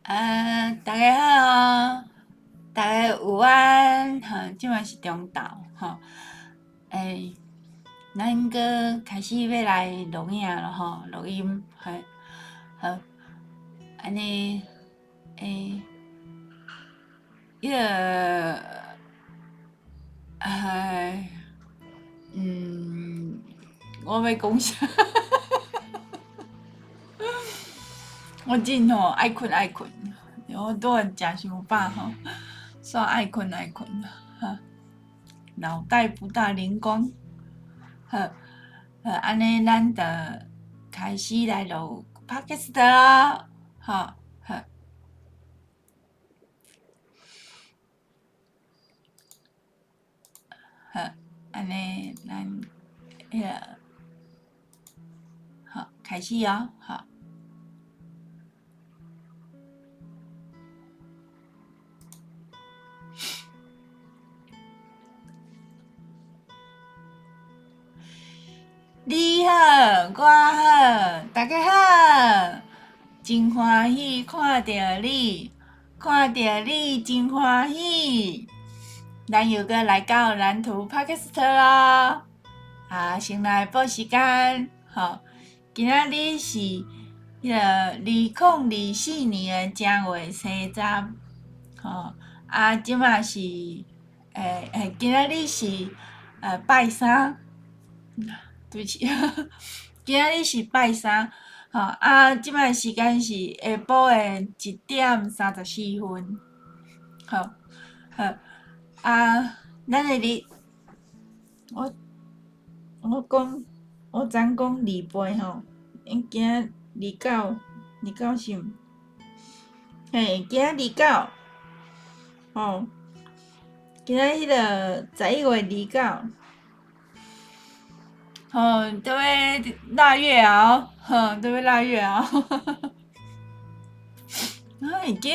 大家好哦，大家午安，即嘛是中昼，诶，咱个开始要来录影了录音，好，安尼，诶，迄个，哎，嗯，我要讲啥？我真爱困，我拄仔食伤饱煞爱困，脑袋不大灵光，好，安尼咱就开始来录 podcast 咯，好，好，好，安尼咱迄个好开始哦，好，你好，我好，大家好，真欢喜看到你，看到你真欢喜，咱又搁来到蓝图 podcast 咯。先来报时间，今仔日是迄个2024年的正月生十，即马是今仔日是拜三，对不起，今仔日是拜三，即马时间是下晡的1:34，好，好，咱的我我讲，我昨讲礼拜今仔二九是毋？今仔二九，吼，今仔迄个11月29，都要腊月后，都要腊月后，会记，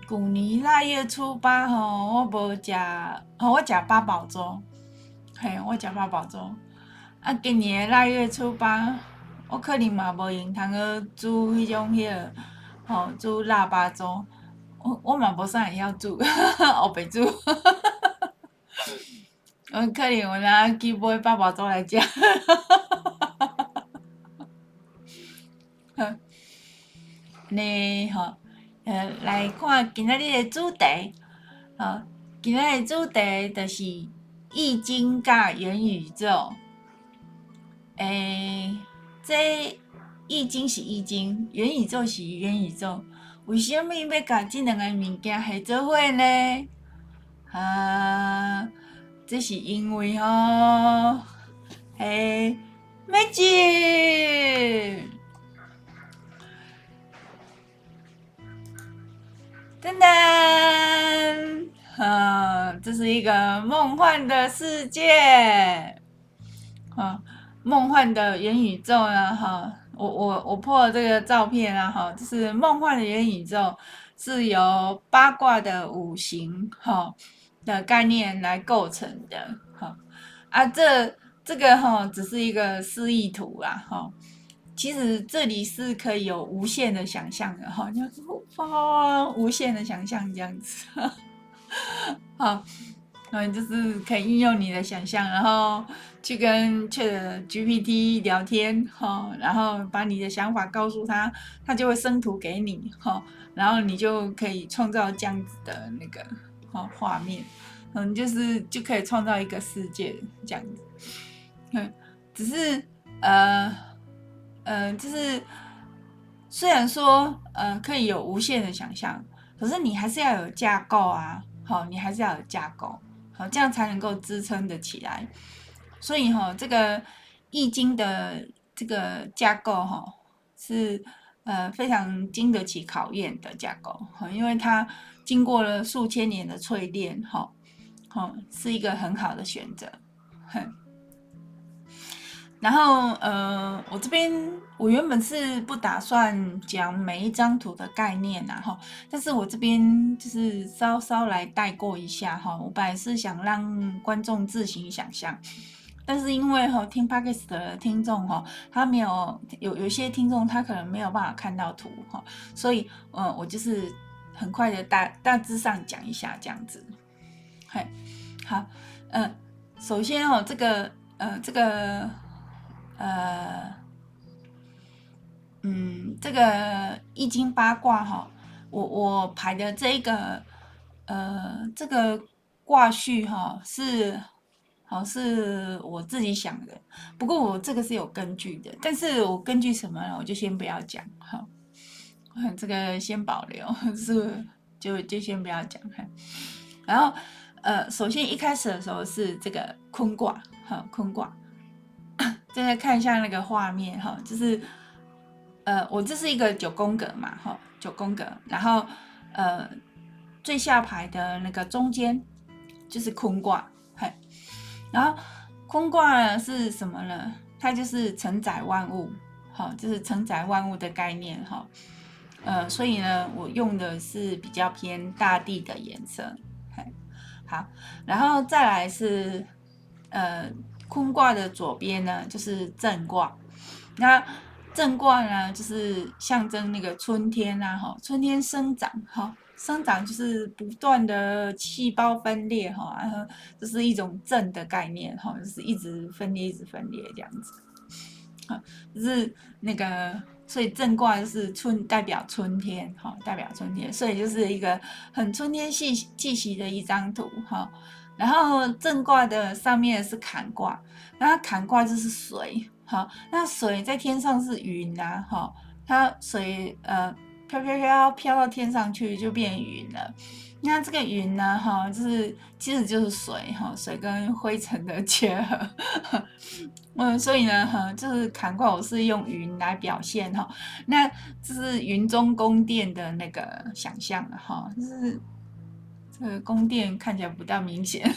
旧年腊月初八我无食，我食八宝粥，我食八宝粥。今年的腊月初八，我可能嘛无用通去煮迄种煮腊八粥，我嘛无啥会晓煮，后白煮。可能有当去买八宝粥来食。来看今仔日的主题，今仔日的主题就是易经甲元宇宙。这易经是易经，元宇宙是元宇宙，为什么要甲这两个物件合做伙呢？这是因为Magic，噔噔，这是一个梦幻的世界，梦幻的元宇宙呢，我破了这个照片啊，就是梦幻的元宇宙是由八卦的五行的概念来构成的，这个只是一个示意图啦，其实这里是可以有无限的想象的，就是无限的想象这样子，好。就是可以运用你的想象，然后去跟 ChatGPT 聊天，然后把你的想法告诉他，他就会生图给你，然后你就可以创造这样子的那个画面，就可以创造一个世界这样子，只是就是虽然说可以有无限的想象，可是你还是要有架构啊，你还是要有架构。这样才能够支撑得起来。所以这个易经的这个架构是非常经得起考验的架构，因为它经过了数千年的淬炼，是一个很好的选择。然后我这边我原本是不打算讲每一张图的概念但是我这边就是稍稍来带过一下我本来是想让观众自行想象，但是因为听 Podcast 的听众他没有些听众他可能没有办法看到图所以我就是很快的大致上讲一下这样子。嘿，好，首先这个这个易经八卦我排的这个这个卦序是我自己想的，不过我这个是有根据的，但是我根据什么呢？我就先不要讲这个先保留，就先不要讲然后首先一开始的时候是这个坤卦坤卦，再来看一下那个画面就是我这是一个9宫格嘛9宫格，然后最下排的那个中间就是坤卦，然后坤卦是什么呢？它就是承载万物，就是承载万物的概念所以呢，我用的是比较偏大地的颜色，好，然后再来是坤卦的左边呢就是震卦，那震卦呢就是象征那个春天春天生长生长就是不断的细胞分裂这是一种震的概念就是一直分裂这样子就是那个所以震卦就是代表春天代表春天，所以就是一个很春天气息的一张图然后震卦的上面是坎卦，然后坎卦就是水那水在天上是云它水飘到天上去就变云了。那这个云呢其实就是水水跟灰尘的结合所以呢就是坎卦我是用云来表现那这是云中宫殿的那个想象就是这个宫殿看起来不大明显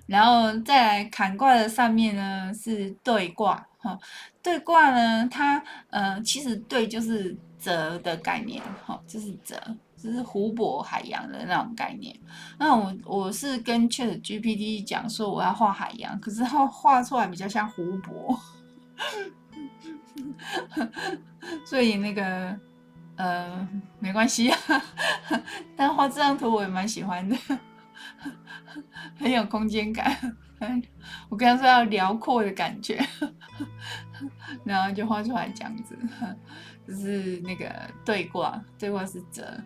然后再来坎卦的上面呢是兑卦兑卦呢它其实兑就是泽的概念就是泽，就是湖泊海洋的那种概念。那我是跟 ChatGPT 讲说我要画海洋，可是它画出来比较像湖泊所以那个没关系但画这张图我也蛮喜欢的很有空间感我跟他说要辽阔的感觉然后就画出来这样子就是那个对卦是泽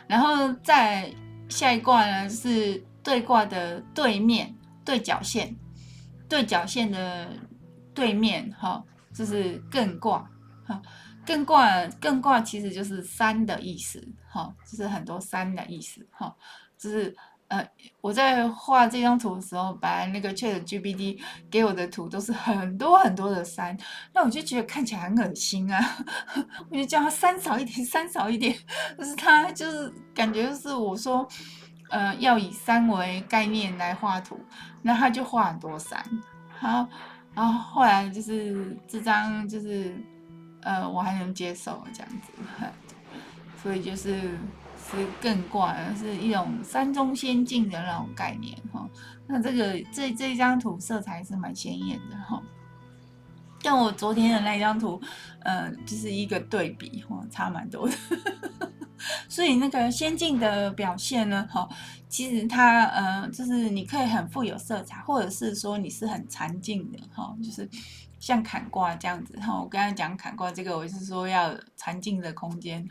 然后再下一卦呢是对卦的对面对角线的对面就是艮卦艮卦其实就是山的意思就是很多山的意思就是我在画这张图的时候，本来那个 ChatGPT 给我的图都是很多很多的山，那我就觉得看起来很恶心啊，我就叫他山少一点，山少一点。可是他就是感觉就是我说，要以山为概念来画图，那他就画很多山。然后后来就是这张就是我还能接受这样子，所以就是艮卦是一种山中仙境的那种概念那这张图色彩是蛮鲜艳的像我昨天的那张图就是一个对比差蛮多的所以那个仙境的表现呢其实它就是你可以很富有色彩，或者是说你是很禅静的就是像坎卦这样子我刚才讲坎卦这个我是说要有禅静的空间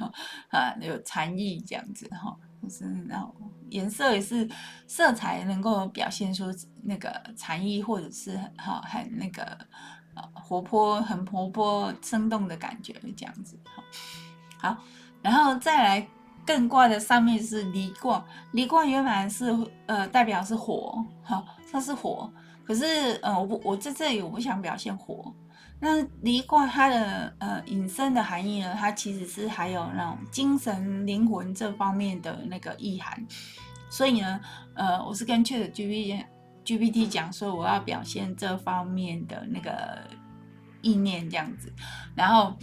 有禅意这样子就是然后颜色也是色彩能够表现出那个禅意，或者是很那个很活泼生动的感觉这样子好，然后再来艮卦的上面是离卦，离卦原本是代表是火它是火，可是我在这里我不想表现火。那离卦它的引申的含义呢，它其实是还有那种精神灵魂这方面的那个意涵，所以呢我是跟 ChatGPT 讲说我要表现这方面的那个意念这样子，然后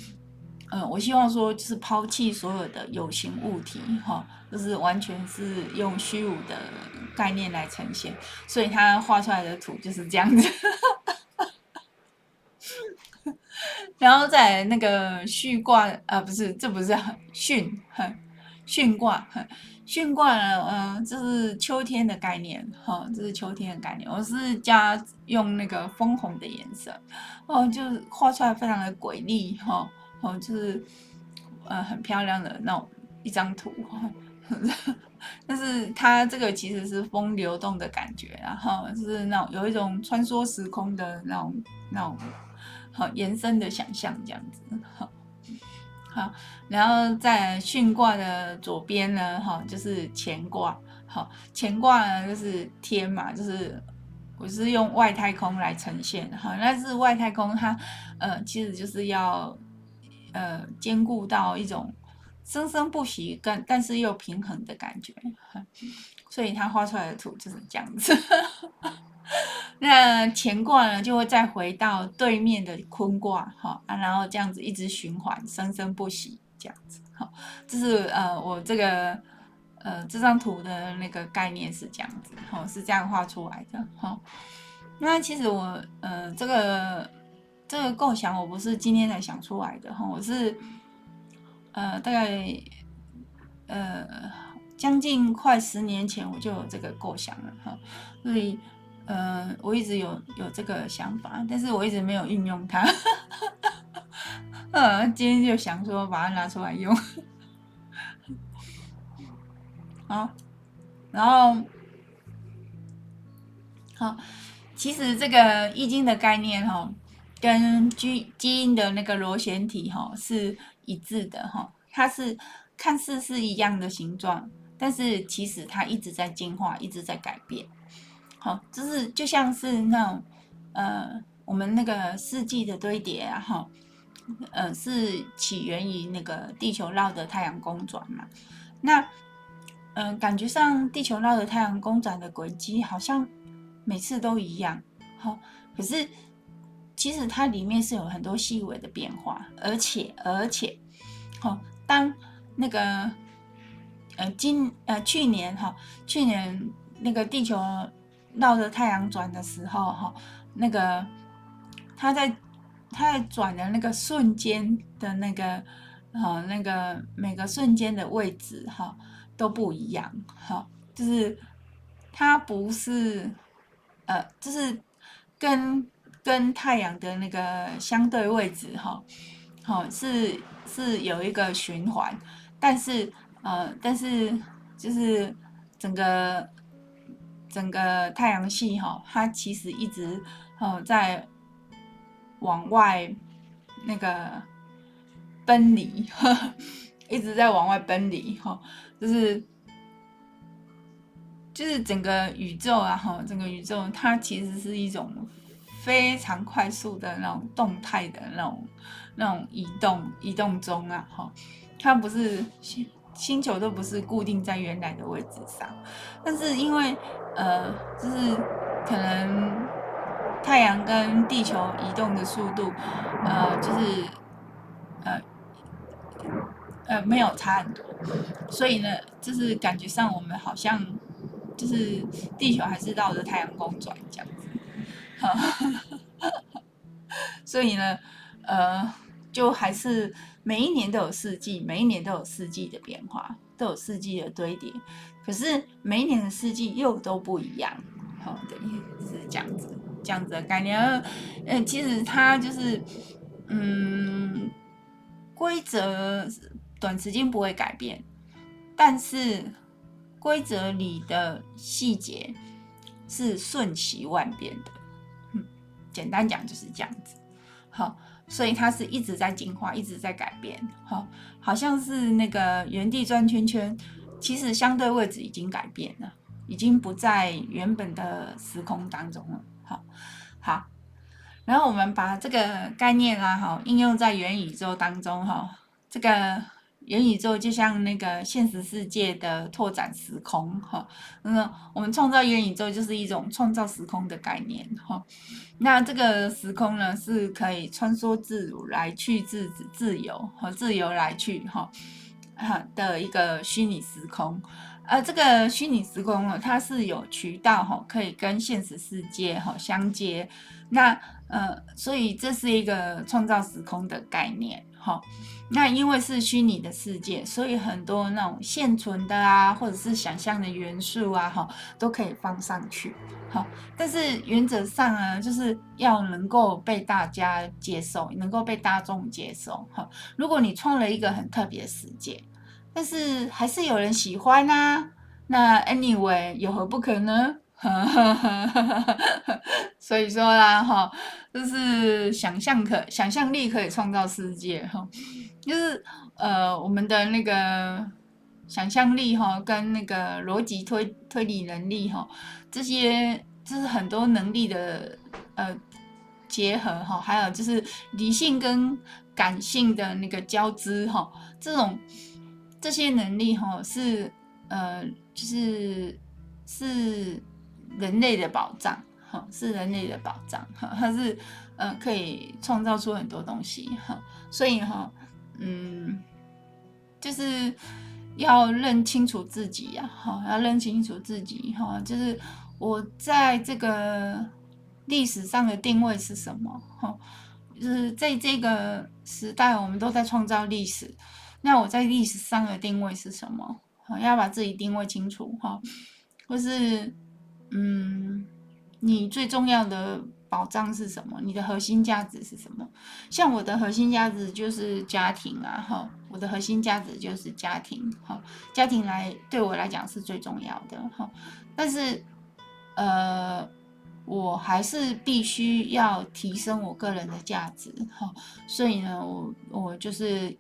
我希望说就是抛弃所有的有形物体，哈，就是完全是用虚无的概念来呈现，所以他画出来的图就是这样子。然后再来那个巽卦，不是，这不是巽，巽卦，巽卦呢，这是秋天的概念，哈，这是秋天的概念。我是加用那个枫红的颜色，就是画出来非常的瑰丽，哈，就是很漂亮的那种一张图，但是它这个其实是风流动的感觉，然后是那种有一种穿梭时空的那种好延伸的想象这样子，好，然后在巽卦的左边呢，就是乾卦，好，乾卦呢就是天嘛，就是我是用外太空来呈现，好，但是外太空它其实就是要兼顾到一种生生不息但是又平衡的感觉，所以它画出来的图就是这样子。那乾卦呢，就会再回到对面的坤卦，然后这样子一直循环，生生不息，这样子，这是我这个这张图的那个概念是这样子，是这样画出来的，那其实我这个构想我不是今天才想出来的，我是大概将近快10年前我就有这个构想了，所以我一直有这个想法，但是我一直没有运用它。今天就想说把它拿出来用。好，然后好，其实这个易经的概念跟基因的那个螺旋体是一致的它是看似是一样的形状，但是其实它一直在进化，一直在改变。好，就是就像是那种我们那个世纪的堆叠啊，是起源于那个地球绕着太阳公转嘛。那感觉上地球绕着太阳公转的轨迹好像每次都一样，好，可是其实它里面是有很多细微的变化，而且，当那个去年那个地球绕着太阳转的时候，那个它在转的那个瞬间的那个每个瞬间的位置都不一样，就是它不是就是跟太阳的那个相对位置是有一个循环，但是就是整个太阳系它其实一直在往外那个奔离，一直在往外奔离就是整个宇宙啊整个宇宙它其实是一种非常快速的那种动态的那种移动中啊它不是星球都不是固定在原来的位置上，但是因为就是可能太阳跟地球移动的速度就是没有差很多，所以呢，就是感觉上我们好像就是地球还是绕着太阳公转这样子，所以呢，就还是每一年都有四季，每一年都有四季的变化，都有四季的堆叠，可是每一年的四季又都不一样，对，是这样子的概念。其实它就是规则短时间不会改变，但是规则里的细节是瞬息万变的。简单讲就是这样子。好，所以它是一直在进化，一直在改变。好像是那个原地转圈圈，其实相对位置已经改变了，已经不在原本的时空当中了。好，然后我们把这个概念应用在元宇宙当中这个元宇宙就像那个现实世界的拓展时空哈，我们创造元宇宙就是一种创造时空的概念哈。那这个时空呢是可以穿梭自如、来去自由和自由来去哈的一个虚拟时空。这个虚拟时空呢，它是有渠道哈，可以跟现实世界哈相接。那所以这是一个创造时空的概念哈。那因为是虚拟的世界，所以很多那种现存的啊，或者是想象的元素啊，哈，都可以放上去。好，但是原则上呢，就是要能够被大家接受，能够被大众接受。哈，如果你创了一个很特别的世界，但是还是有人喜欢啊，那 anyway 有何不可呢？所以说啦，哈，就是想象力可以创造世界，哈，就是我们的那个想象力哈，跟那个逻辑推理能力哈，这些就是很多能力的结合哈，还有就是理性跟感性的那个交织哈，这些能力哈是就是人类的宝藏哈，是人类的宝藏哈，它是可以创造出很多东西哈，所以哈就是要认清楚自己呀，哈，要认清楚自己哈，就是我在这个历史上的定位是什么哈，就是在这个时代我们都在创造历史，那我在历史上的定位是什么？要把自己定位清楚哈，或是你最重要的保障是什么？你的核心价值是什么？像我的核心价值就是家庭啊，哈，我的核心价值就是家庭，哈，家庭对我来讲是最重要的，哈，但是我还是必须要提升我个人的价值，哈，所以呢，我就是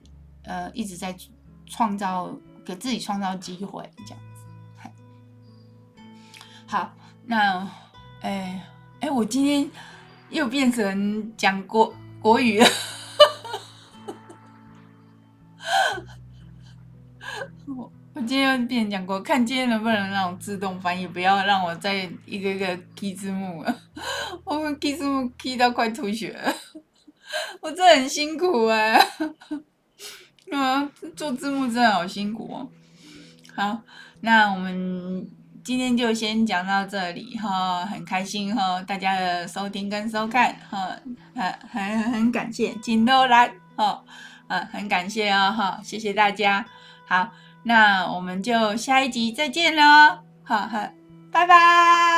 一直在给自己创造机会，这样子。好，那我今天又变成讲国语了。我今天又变成讲看今天能不能让我自动翻译，不要让我再一个一个 key 字幕了。我们 key 字幕 key 到快吐血了，我真的很辛苦做字幕真的好辛苦哦。好，那我们今天就先讲到这里哈，很开心哈，大家的收听跟收看哈，很感谢金豆来哈，很感谢哦哈，谢谢大家。好，那我们就下一集再见喽，好，拜拜。